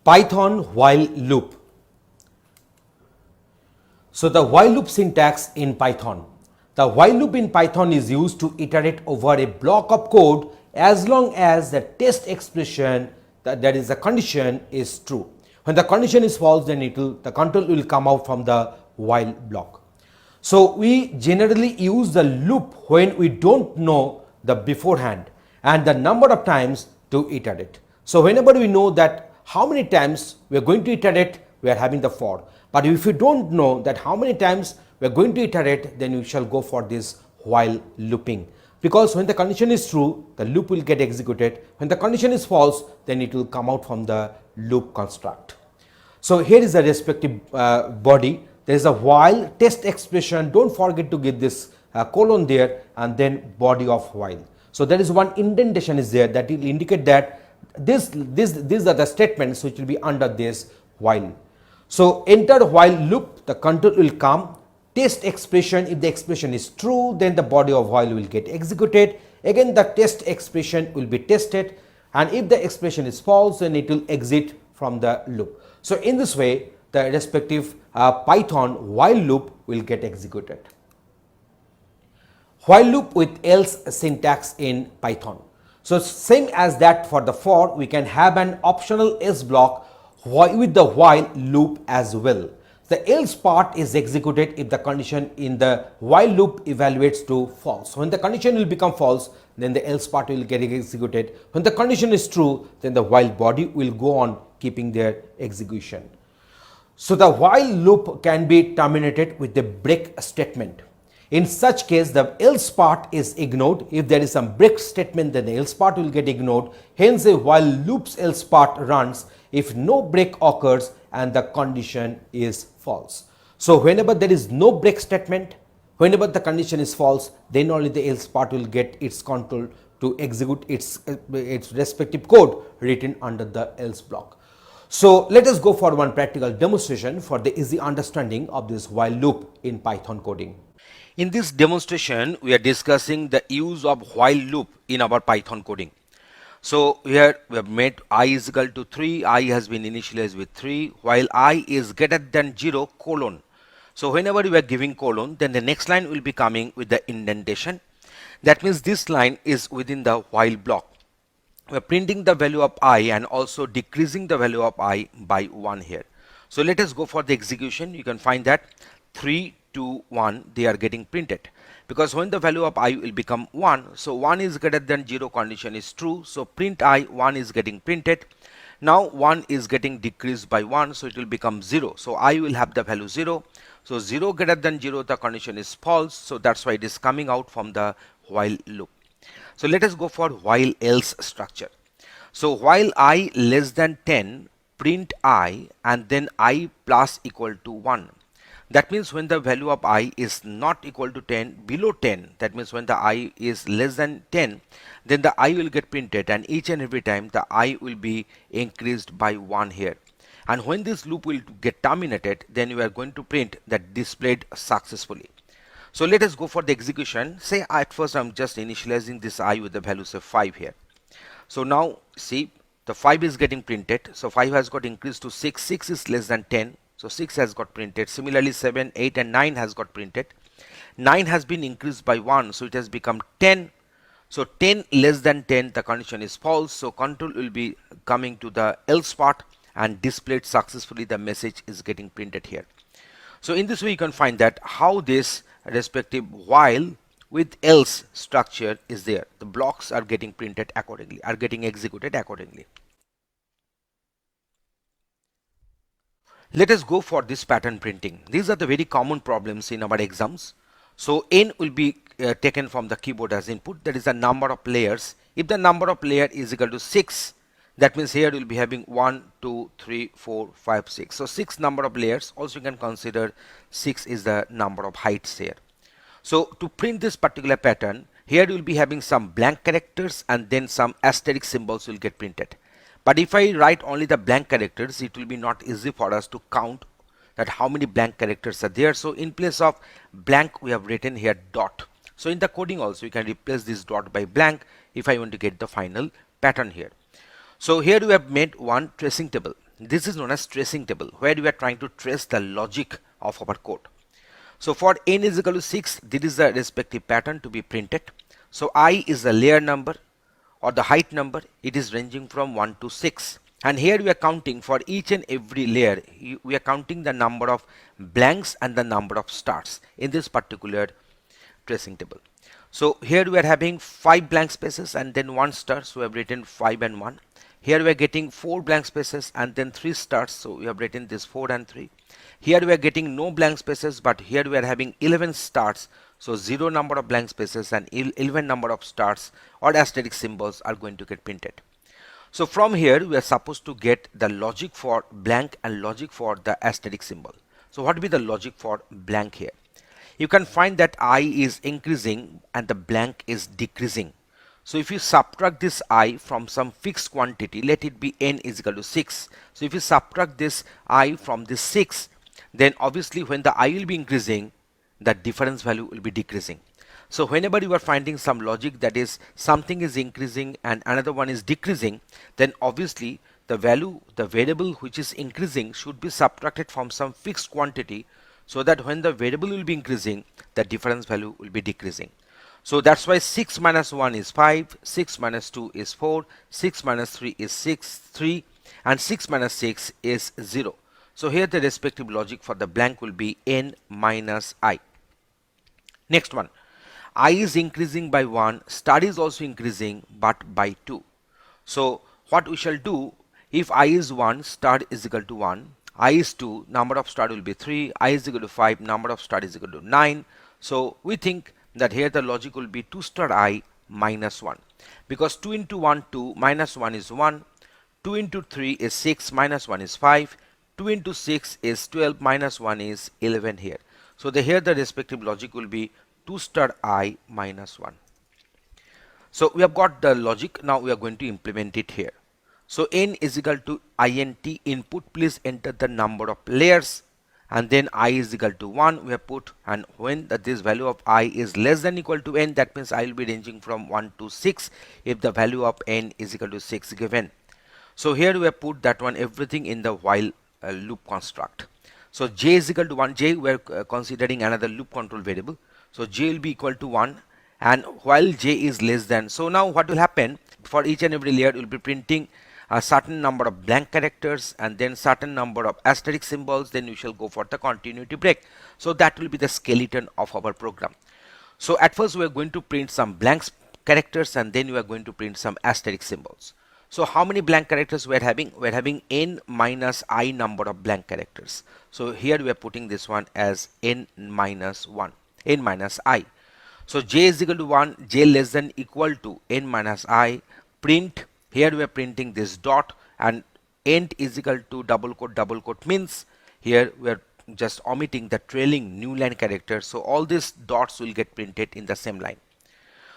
Python while loop. So the while loop syntax in Python. The while loop in Python is used to iterate over a block of code as long as the test expression, that is the condition, is true. When the condition is false, then the control will come out from the while block. So we generally use the loop when we don't know the beforehand and the number of times to iterate. So whenever we know that how many times we are going to iterate, we are having the for. But if you don't know that how many times we are going to iterate, then you shall go for this while looping. Because when the condition is true, the loop will get executed. When the condition is false, then it will come out from the loop construct. So here is the respective body. There is a while test expression. Don't forget to give this colon there and then body of while. So there is one indentation is there that will indicate that these are the statements which will be under this while. So enter while loop, the control will come. Test expression, if the expression is true, then the body of while will get executed. Again the test expression will be tested, and if the expression is false, then it will exit from the loop. So in this way the respective Python while loop will get executed. While loop with else syntax in Python. So same as that for the for, we can have an optional else block with the while loop as well. The else part is executed if the condition in the while loop evaluates to false. When the condition will become false, then the else part will get executed. When the condition is true, then the while body will go on keeping their execution. So the while loop can be terminated with the break statement. In such case, the else part is ignored. If there is some break statement, then the else part will get ignored. Hence, a while loop's else part runs if no break occurs and the condition is false. So whenever there is no break statement, whenever the condition is false, then only the else part will get its control to execute its respective code written under the else block. So let us go for one practical demonstration for the easy understanding of this while loop in Python coding. In this demonstration, we are discussing the use of while loop in our Python coding. So here we have made I is equal to 3, I has been initialized with 3, while I is greater than 0 colon. So whenever we are giving colon, then the next line will be coming with the indentation. That means this line is within the while block. We are printing the value of I and also decreasing the value of I by 1 here. So let us go for the execution. You can find that 3, 2, 1 they are getting printed. Because when the value of I will become 1, so 1 is greater than 0 condition is true. So print I, 1 is getting printed. Now 1 is getting decreased by 1, so it will become 0. So I will have the value 0. So 0 greater than 0, the condition is false. So that's why it is coming out from the while loop. So let us go for while else structure. So while I less than 10, print I and then I plus equal to 1. That means when the value of I is not equal to 10, below 10, that means when the I is less than 10, then the I will get printed, and each and every time the I will be increased by 1 here. And when this loop will get terminated, then you are going to print that displayed successfully. So let us go for the execution. Say at first I'm just initializing this I with the value say 5 here. So now see the 5 is getting printed. So 5 has got increased to 6, 6 is less than 10. So 6 has got printed. Similarly 7, 8 and 9 has got printed. 9 has been increased by 1, so it has become 10. So 10 less than 10, the condition is false. So control will be coming to the else part and displayed successfully, the message is getting printed here. So in this way you can find that how this respective while with else structure is there. The blocks are getting printed accordingly, are getting executed accordingly. Let us go for this pattern printing. These are the very common problems in our exams. So n will be taken from the keyboard as input, that is the number of layers. If the number of layer is equal to 6, that means here we will be having 1, 2, 3, 4, 5, 6. So 6 number of layers. Also you can consider 6 is the number of heights here. So to print this particular pattern, here you will be having some blank characters and then some asterisk symbols will get printed. But if I write only the blank characters, it will be not easy for us to count that how many blank characters are there. So in place of blank, we have written here dot. So in the coding also, you can replace this dot by blank if I want to get the final pattern here. So here we have made one tracing table. this is known as tracing table, where we are trying to trace the logic of our code. So for n is equal to 6, this is the respective pattern to be printed. So I is the layer number or the height number. It is ranging from 1 to 6. And here we are counting for each and every layer. We are counting the number of blanks and the number of stars in this particular tracing table. So here we are having 5 blank spaces and then 1 star. So we have written 5 and 1. Here we are getting 4 blank spaces and then 3 stars. So we have written this 4 and 3. Here we are getting no blank spaces, but here we are having 11 stars. So 0 number of blank spaces and 11 number of stars or asterisk symbols are going to get printed. So from here we are supposed to get the logic for blank and logic for the asterisk symbol. So what will be the logic for blank here? You can find that I is increasing and the blank is decreasing. So if you subtract this I from some fixed quantity, let it be n is equal to 6. So if you subtract this I from this 6, then obviously when the I will be increasing, the difference value will be decreasing. So whenever you are finding some logic that is something is increasing and another one is decreasing, then obviously the value, the variable which is increasing should be subtracted from some fixed quantity, so that when the variable will be increasing, the difference value will be decreasing. So that's why 6 minus 1 is 5, 6 minus 2 is 4, 6 minus 3 is 3, and 6 minus 6 is 0. So here the respective logic for the blank will be n minus I. Next one, I is increasing by 1, star is also increasing but by 2. So what we shall do, if I is 1, star is equal to 1, I is 2, number of star will be 3, I is equal to 5, number of star is equal to 9. So we think that here the logic will be 2 star I minus 1, because 2 into 1 2 minus 1 is 1, 2 into 3 is 6 minus 1 is 5, 2 into 6 is 12 minus 1 is 11 here. So here the respective logic will be 2 star I minus 1. So we have got the logic. Now we are going to implement it here. So n is equal to int input. Please enter the number of layers, and then I is equal to 1 we have put, and when this value of I is less than equal to n, that means I will be ranging from 1 to 6 if the value of n is equal to 6 given. So here we have put that one, everything in the while loop construct. So j is equal to 1, j we are considering another loop control variable. So j will be equal to 1, and while j is less than, so now what will happen, for each and every layer we will be printing a certain number of blank characters and then certain number of asterisk symbols, then we shall go for the continuity break. So that will be the skeleton of our program. So at first we are going to print some blank characters and then we are going to print some asterisk symbols. So how many blank characters we are having? We are having n minus I number of blank characters. So here we are putting this one as n minus 1, n minus I. So j is equal to 1, j less than equal to n minus I, print. Here we are printing this dot, and end is equal to double quote means here we are just omitting the trailing new line character. So all these dots will get printed in the same line.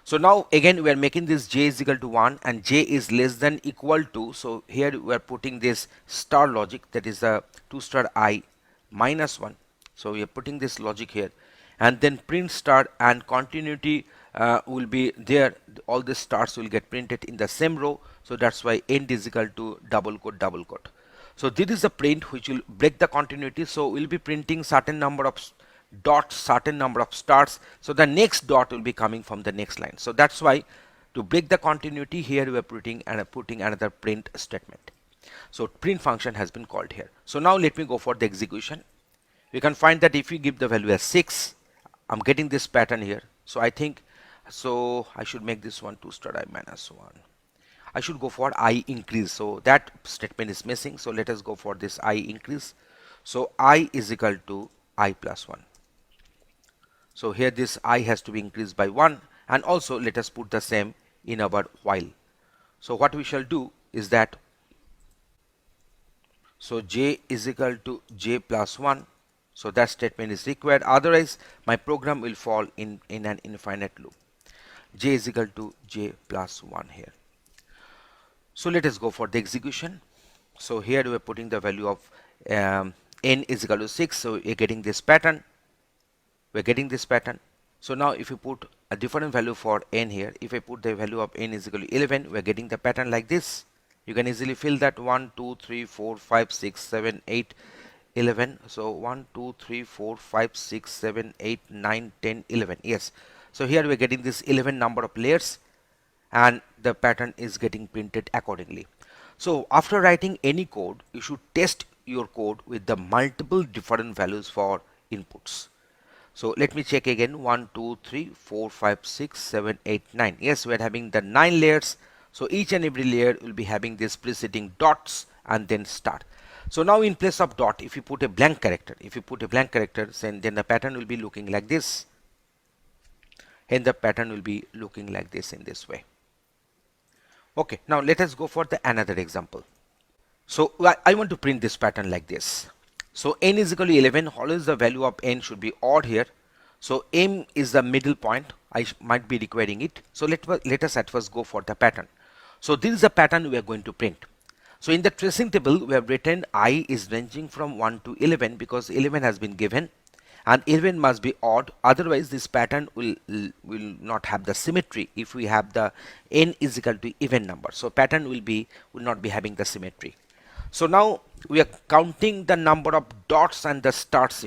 So now again we are making this j is equal to 1 and j is less than equal to, so here we are putting this star logic, that is the 2 star I minus 1. So we are putting this logic here, and then print star and continuity will be there. All the stars will get printed in the same row. So that's why end is equal to double quote. So this is a print which will break the continuity. So we'll be printing certain number of dots, certain number of stars. So the next dot will be coming from the next line. So that's why to break the continuity, here we are putting another print statement. So print function has been called here. So now let me go for the execution. We can find that if we give the value as 6, I'm getting this pattern here. So I think, so I should make this one 2 star I minus 1. I should go for I increase. So that statement is missing. So let us go for this I increase. So I is equal to I plus 1. So here this I has to be increased by 1, and also let us put the same in our while. So what we shall do is that, so j is equal to j plus 1. So that statement is required, otherwise my program will fall in an infinite loop. J is equal to j plus 1 here. So let us go for the execution. So here we are putting the value of n is equal to 6. So we are getting this pattern. We are getting this pattern. So now if you put a different value for n here, if I put the value of n is equal to 11, we are getting the pattern like this. You can easily fill that 1, 2, 3, 4, 5, 6, 7, 8, 11. So 1, 2, 3, 4, 5, 6, 7, 8, 9, 10, 11. Yes. So here we are getting this 11 number of layers, and the pattern is getting printed accordingly. So after writing any code, you should test your code with the multiple different values for inputs. So let me check again. 1, 2, 3, 4, 5, 6, 7, 8, 9. Yes, we are having the 9 layers. So each and every layer will be having this preceding dots and then start. So now in place of dot, if you put a blank character, then the pattern will be looking like this. And the pattern will be looking like this in this way. Okay, now let us go for the another example. So I want to print this pattern like this. So n is equal to 11. Always the value of n should be odd here. So m is the middle point. I might be requiring it. So let us at first go for the pattern. So this is the pattern we are going to print. So in the tracing table, we have written I is ranging from 1 to 11 because 11 has been given, and 11 must be odd. Otherwise, this pattern will not have the symmetry if we have the n is equal to even number. So pattern will not be having the symmetry. So now we are counting the number of dots and the starts,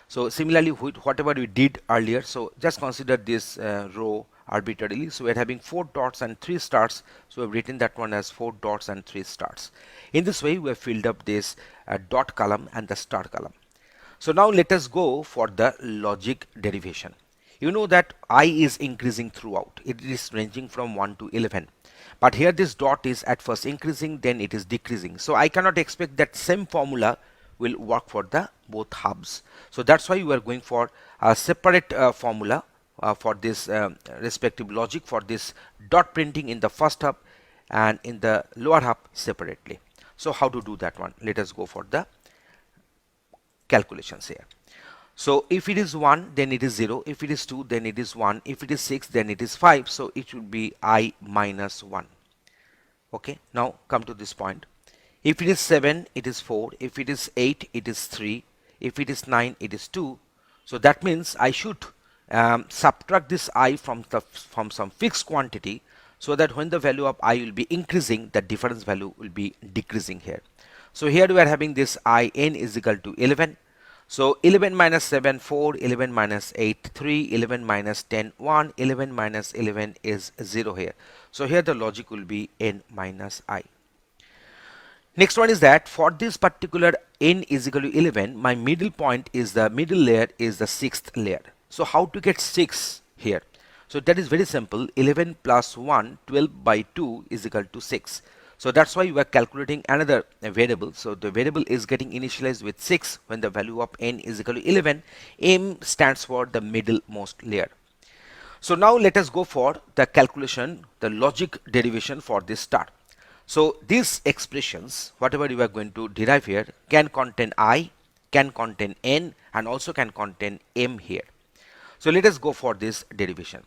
So similarly, whatever we did earlier, so just consider this row arbitrarily. So we are having 4 dots and 3 stars. So we have written that one as 4 dots and 3 stars. In this way, we have filled up this dot column and the star column. So now let us go for the logic derivation. You know that I is increasing throughout. It is ranging from 1 to 11. But here this dot is at first increasing, then it is decreasing. So I cannot expect that same formula will work for the both hubs. So that's why we are going for a separate formula for this respective logic for this dot printing in the first hub and in the lower hub separately. So how to do that one? Let us go for the calculations here. So if it is 1, then it is 0. If it is 2, then it is 1. If it is 6, then it is 5. So it should be I minus 1. Okay, now come to this point. If it is 7, it is 4. If it is 8, it is 3. If it is 9, it is 2. So that means I should subtract this I from some fixed quantity, so that when the value of I will be increasing, the difference value will be decreasing here. So here we are having this I n is equal to 11. So 11 minus 7, 4, 11 minus 8, 3, 11 minus 10, 1, 11 minus 11 is 0 here. So here the logic will be n minus I. Next one is that for this particular n is equal to 11, my middle point is the middle layer is the 6th layer. So how to get 6 here? So that is very simple. 11 plus 1, 12 by 2 is equal to 6. So that's why we are calculating another variable. So the variable is getting initialized with 6 when the value of n is equal to 11. M stands for the middlemost layer. So now let us go for the calculation, the logic derivation for this star. So these expressions, whatever you are going to derive here, can contain I, can contain n, and also can contain m here. So let us go for this derivation.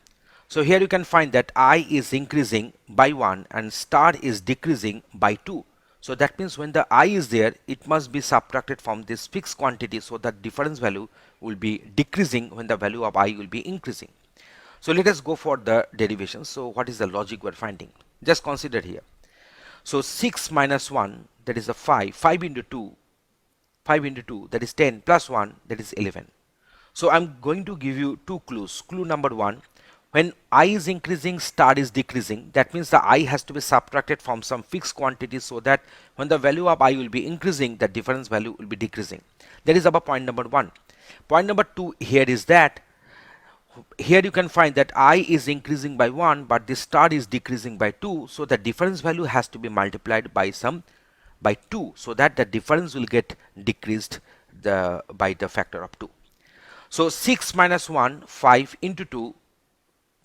So here you can find that I is increasing by 1 and star is decreasing by 2. So that means when the I is there, it must be subtracted from this fixed quantity, so that difference value will be decreasing when the value of I will be increasing. So let us go for the derivation. So what is the logic we are finding? Just consider here. So 6 minus 1, that is a 5. 5 into 2, that is 10, plus 1, that is 11. So I'm going to give you 2 clues. Clue number 1, when I is increasing, star is decreasing. That means the I has to be subtracted from some fixed quantity, so that when the value of I will be increasing, the difference value will be decreasing. That is our point number 1. Point number 2 here is that here you can find that I is increasing by 1, but the star is decreasing by 2. So the difference value has to be multiplied by 2, so that the difference will get decreased by the factor of 2. So 6 minus 1, 5 into 2,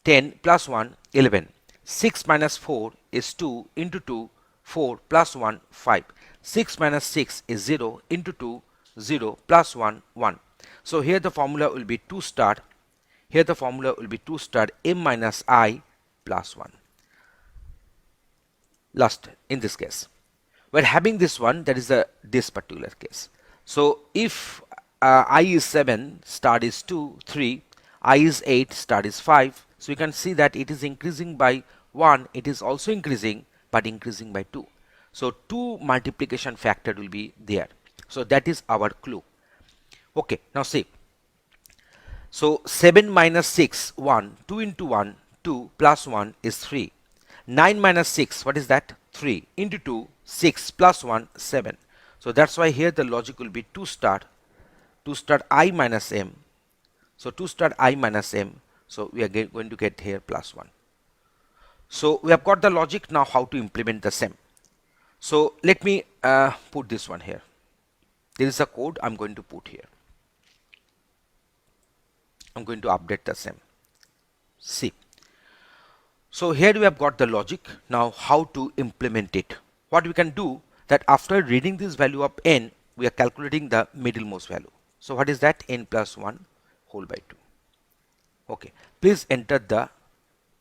10 plus 1, 11. 6 minus 4 is 2 into 2, 4 plus 1, 5. 6 minus 6 is 0 into 2, 0 plus 1, 1. So here the formula will be 2 star. Here the formula will be 2 star m minus I plus 1. Last in this case, we're having this one, that is this particular case. So if I is 7, star is 2, 3, I is 8, star is 5. So you can see that it is increasing by 1, it is also increasing, but increasing by 2. So 2 multiplication factor will be there. So that is our clue. Okay, now see. So 7 minus 6, 1, 2 into 1, 2 plus 1 is 3. 9 minus 6, what is that? 3 into 2, 6 plus 1, 7. So that's why here the logic will be 2 star I minus m. So 2 star I minus m. So we are going to get here plus 1. So we have got the logic. Now how to implement the same. So let me put this one here. There is a code I'm going to put here. I'm going to update the same. See. So here we have got the logic. Now how to implement it. What we can do that after reading this value of n, we are calculating the middlemost value. So what is that? N plus 1 whole by 2. Okay. Please enter the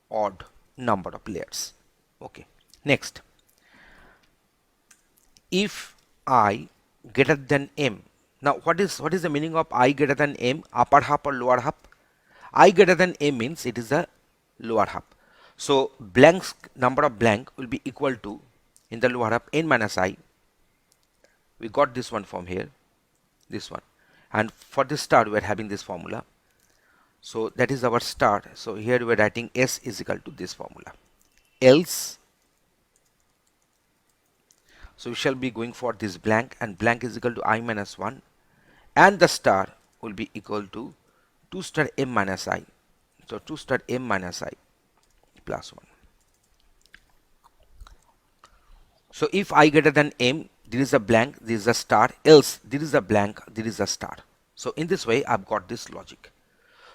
odd number of layers. Okay. Next. If I greater than m. Now what is the meaning of I greater than m? Upper half or lower half? I greater than m means it is the lower half. So blanks, number of blank will be equal to, in the lower half, n minus I. We got this one from here, this one, and for this star we are having this formula. So that is our star. So here we are writing S is equal to this formula. Else, so we shall be going for this blank, and blank is equal to I minus 1, and the star will be equal to 2 star m minus I. So 2 star m minus I plus 1. So if I greater than m, there is a blank, there is a star, else there is a blank, there is a star. So in this way I've got this logic.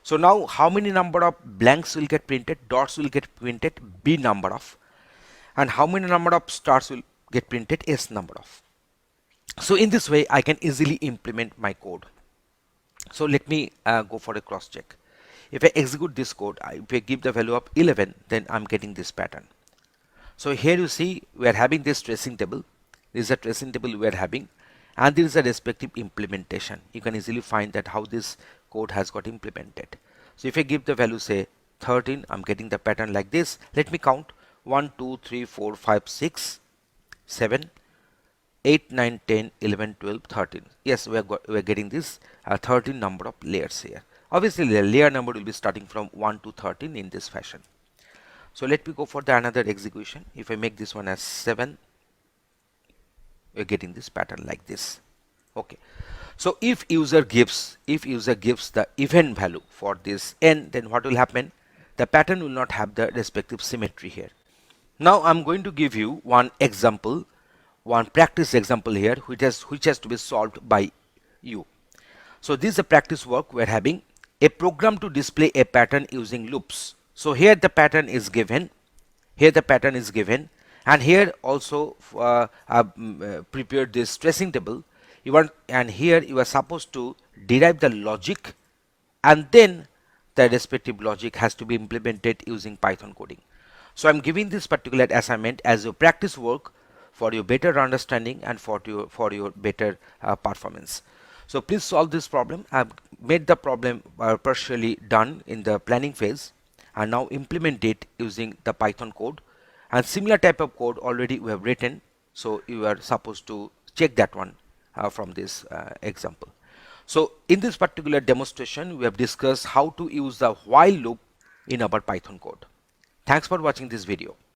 So now how many number of blanks will get printed, dots will get printed, b number of, and how many number of stars will get printed, s number of. So in this way I can easily implement my code. So let me go for a cross check. If I execute this code, if I give the value of 11, then I'm getting this pattern. So here you see we are having this tracing table. This is a tracing table we are having, and there is a respective implementation. You can easily find that how this code has got implemented. So if I give the value say 13, I'm getting the pattern like this. Let me count 1, 2, 3, 4, 5, 6, 7, 8, 9, 10, 11, 12, 13. Yes, we are getting this 13 number of layers here. Obviously the layer number will be starting from 1 to 13 in this fashion. So let me go for the another execution. If I make this one as 7, we're getting this pattern like this. Okay. So if user gives the event value for this n, then what will happen? The pattern will not have the respective symmetry here. Now I'm going to give you one example, one practice example here, which has to be solved by you. So this is a practice work. We're having a program to display a pattern using loops. So here the pattern is given, and here also prepared this tracing table. And here you are supposed to derive the logic, and then the respective logic has to be implemented using Python coding. So I'm giving this particular assignment as a practice work for your better understanding and for your better performance. So please solve this problem. I've made the problem partially done in the planning phase, and now implement it using the Python code, and similar type of code already we have written. So you are supposed to check that one from this example. So in this particular demonstration we have discussed how to use the while loop in our Python code. Thanks for watching this video.